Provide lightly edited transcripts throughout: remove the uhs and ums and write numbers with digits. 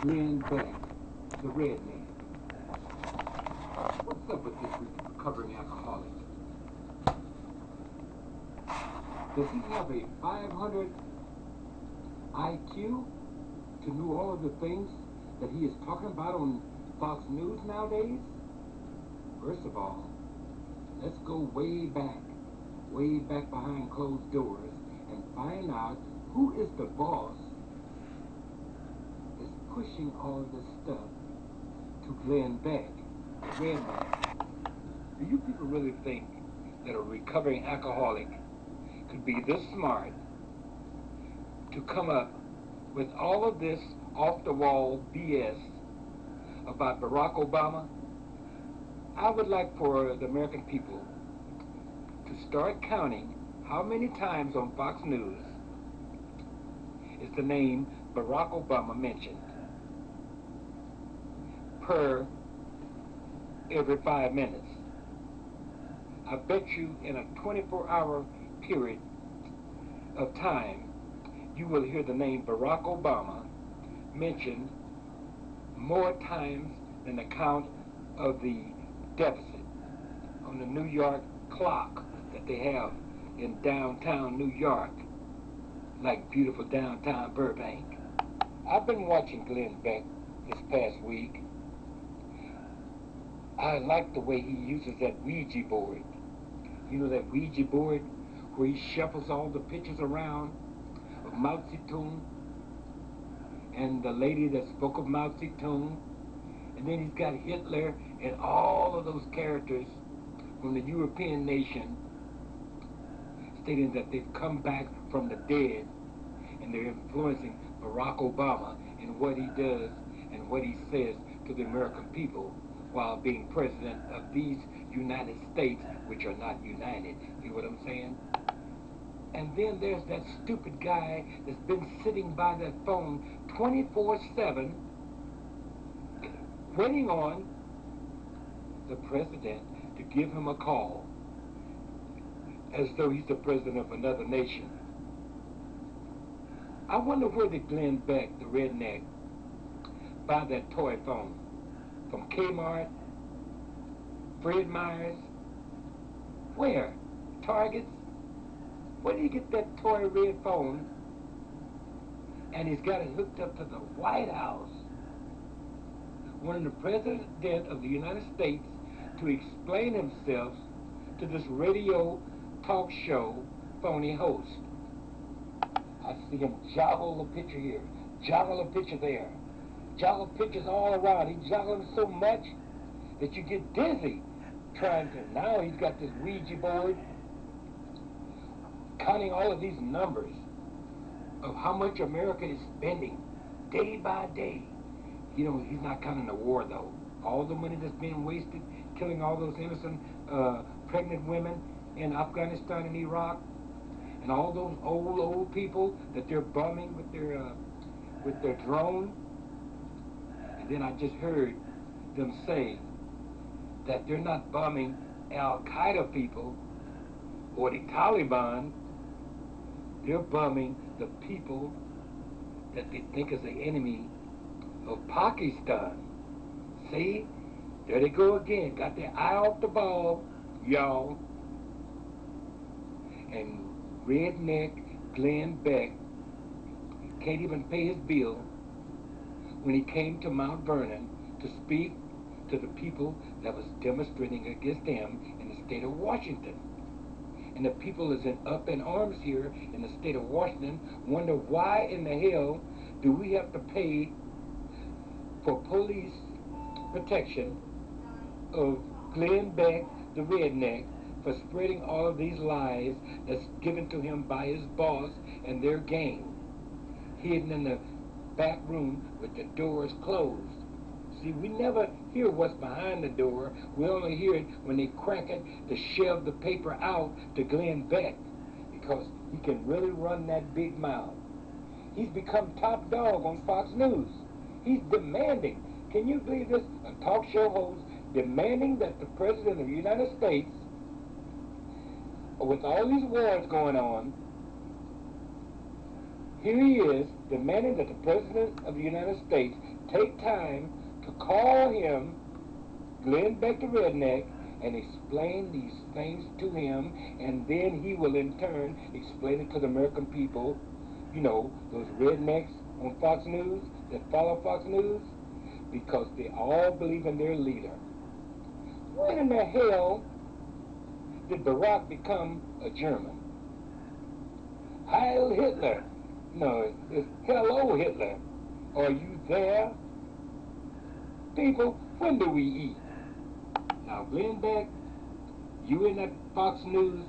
Glenn Beck, the redneck. What's up with this recovering alcoholic? Does he have a 500 IQ to know all of the things that he is talking about on Fox News nowadays? First of all, let's go way back behind closed doors and find out who is the boss that's pushing all of this stuff to Glenn Beck, the redneck. Do you people really think that a recovering alcoholic could be this smart to come up with all of this off-the-wall BS about Barack Obama? I would like for the American people to start counting how many times on Fox News is the name Barack Obama mentioned per every 5 minutes. I bet you in a 24-hour period of time, you will hear the name Barack Obama mentioned more times than the count of the deficit on the New York clock that they have in downtown New York, like beautiful downtown Burbank. I've been watching Glenn Beck this past week. I like the way he uses that Ouija board. You know that Ouija board where he shuffles all the pictures around of Mao Zedong and the lady that spoke of Mao Zedong, and then he's got Hitler and all of those characters from the European nation stating that they've come back from the dead and they're influencing Barack Obama in what he does and what he says to the American people while being president of these United States, which are not united. You know what I'm saying? And then there's that stupid guy that's been sitting by that phone 24/7 waiting on the president to give him a call as though he's the president of another nation. I wonder where did Glenn Beck, the redneck, buy that toy phone? From Kmart? Fred Meyer's? Where? Targets? Where did he get that toy red phone? And he's got it hooked up to the White House, wanting the President of the United States to explain himself to this radio talk show phony host. I see him joggle a picture here, joggle a picture there, joggle pictures all around. He's joggling so much that you get dizzy trying to. Now he's got this Ouija board counting all of these numbers of how much America is spending day by day. You know, he's not counting the war, though. All the money that's being wasted, killing all those innocent pregnant women in Afghanistan and Iraq, and all those old people that they're bombing with their drone. And then I just heard them say that they're not bombing Al-Qaeda people or the Taliban. They're bombing the people that they think is the enemy of Pakistan. See? There they go again. Got their eye off the ball, y'all. And redneck Glenn Beck can't even pay his bill when he came to Mount Vernon to speak to the people that was demonstrating against him in the state of Washington. And the people is up in arms here in the state of Washington, wonder why in the hell do we have to pay for police protection of Glenn Beck, the redneck, for spreading all of these lies that's given to him by his boss and their gang, hidden in the back room with the doors closed. See, we never hear what's behind the door. We only hear it when they crack it to shove the paper out to Glenn Beck, because he can really run that big mouth. He's become top dog on Fox News. He's demanding, can you believe this? A talk show host demanding that the President of the United States, with all these wars going on, Here he is demanding that the President of the United States take time to call him, Glenn Beck the Redneck, and explain these things to him, and then he will in turn explain it to the American people, you know, those rednecks on Fox News that follow Fox News, because they all believe in their leader. When in the hell did Barack become a German? Heil Hitler. No, it's hello Hitler. Are you there? People, when do we eat? Now, Glenn Beck, you in that Fox News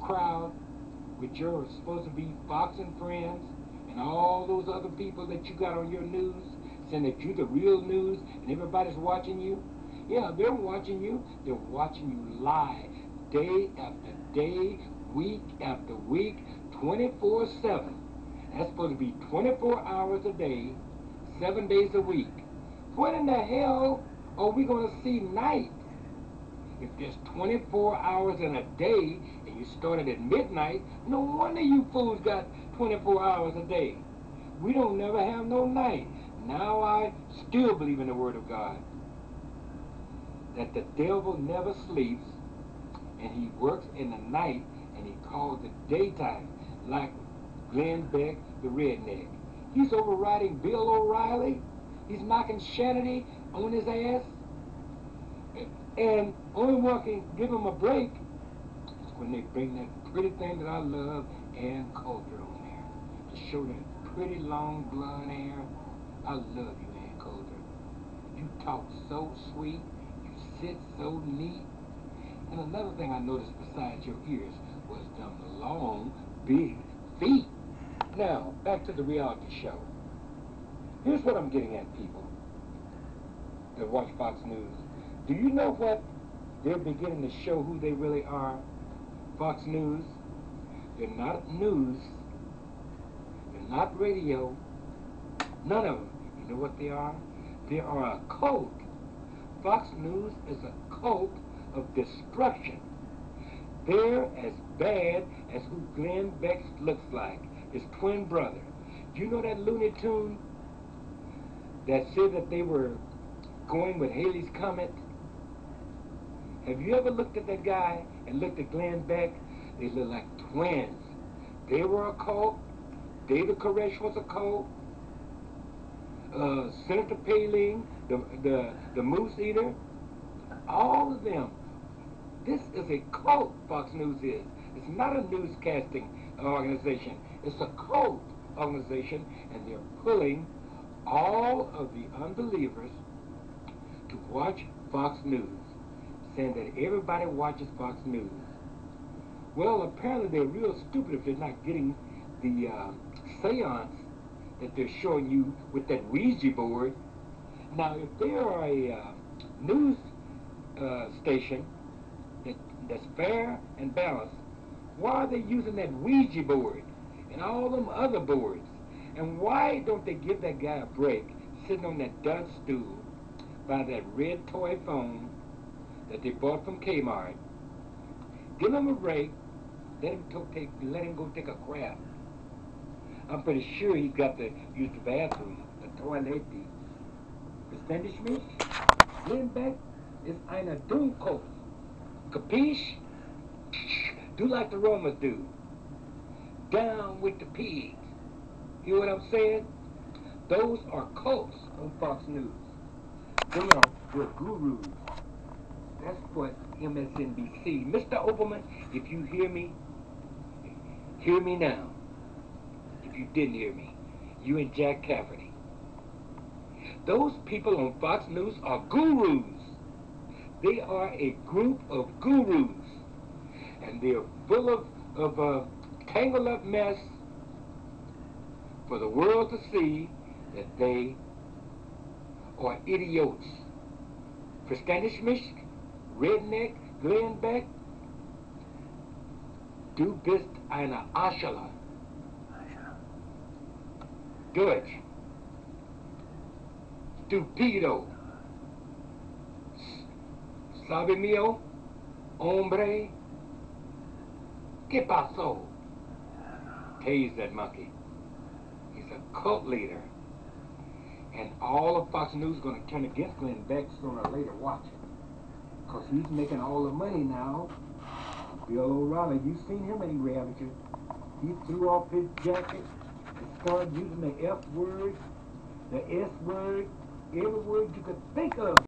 crowd with your supposed to be Fox and Friends and all those other people that you got on your news saying that you're the real news and everybody's watching you. Yeah, they're watching you. They're watching you lie day after day, week after week, 24/7. That's supposed to be 24 hours a day, 7 days a week. When in the hell are we going to see night? If there's 24 hours in a day and you started at midnight, no wonder you fools got 24 hours a day. We don't never have no night. Now I still believe in the Word of God, that the devil never sleeps and he works in the night and he calls it daytime, like Glenn Beck the Redneck. He's overriding Bill O'Reilly. He's knocking Shanity on his ass. And only one can give him a break is when they bring that pretty thing that I love, Ann Coulter, on there to show that pretty long blonde hair. I love you, Ann Coulter. You talk so sweet. You sit so neat. And another thing I noticed besides your ears was them long, big feet. Now, back to the reality show. Here's what I'm getting at, people that watch Fox News. Do you know what they're beginning to show who they really are? Fox News. They're not news. They're not radio. None of them. You know what they are? They are a cult. Fox News is a cult of destruction. They're as bad as who Glenn Beck looks like, his twin brother. You know that Looney Tune that said that they were going with Halley's Comet? Have you ever looked at that guy and looked at Glenn Beck? They look like twins. They were a cult. David Koresh was a cult. Senator Palin, the Moose Eater, all of them. This is a cult, Fox News is. It's not a newscasting organization. It's a cult organization, and they're pulling all of the unbelievers to watch Fox News, saying that everybody watches Fox News. Well, apparently they're real stupid if they're not getting the seance that they're showing you with that Ouija board. Now, if they are a news station that's fair and balanced, why are they using that Ouija board and all them other boards? And why don't they give that guy a break sitting on that dunce stool by that red toy phone that they bought from Kmart? Give him a break. Let him go take a crap. I'm pretty sure he's got to use the bathroom, the toilet. Verständig mich? Glenn Beck is eine Dummkopf. Capiche? Do like the Romans do. Down with the pigs. Hear what I'm saying? Those are cults on Fox News. They are GU'RU'S. That's what MSNBC. Mr. Opelman, if you hear me now. If you didn't hear me, you and Jack Cafferty. Those people on Fox News are GU'RU'S. They are a group of gurus, and they're full of tangled up mess for the world to see that they are idiots. Verständig mich? Redneck, Glenn Beck? Du bist eine Arschloch. Deutsch. Stupido. Sabe mio? Hombre? ¿Qué pasó? Tase that monkey. He's a cult leader. And all of Fox News is going to turn against Glenn Beck sooner or later. Watch it. Because he's making all the money now. Bill O'Reilly, you've seen him in reality. He threw off his jacket and started using the F word, the S word, every word you could think of.